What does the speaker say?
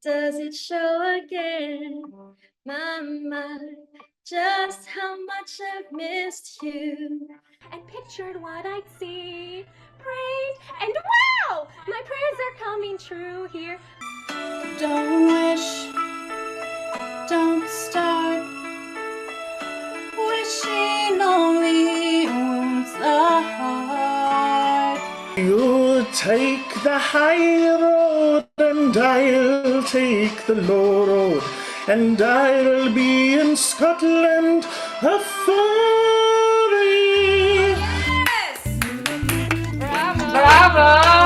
Does it show again? My, just how much I've missed you. And pictured what I'd see. Prayed, and wow! My prayers are coming true here. Don't wish, don't start. Wishing only wounds the heart. You take the high road and I'll take the low road, and I'll be in Scotland a furry. Bravo!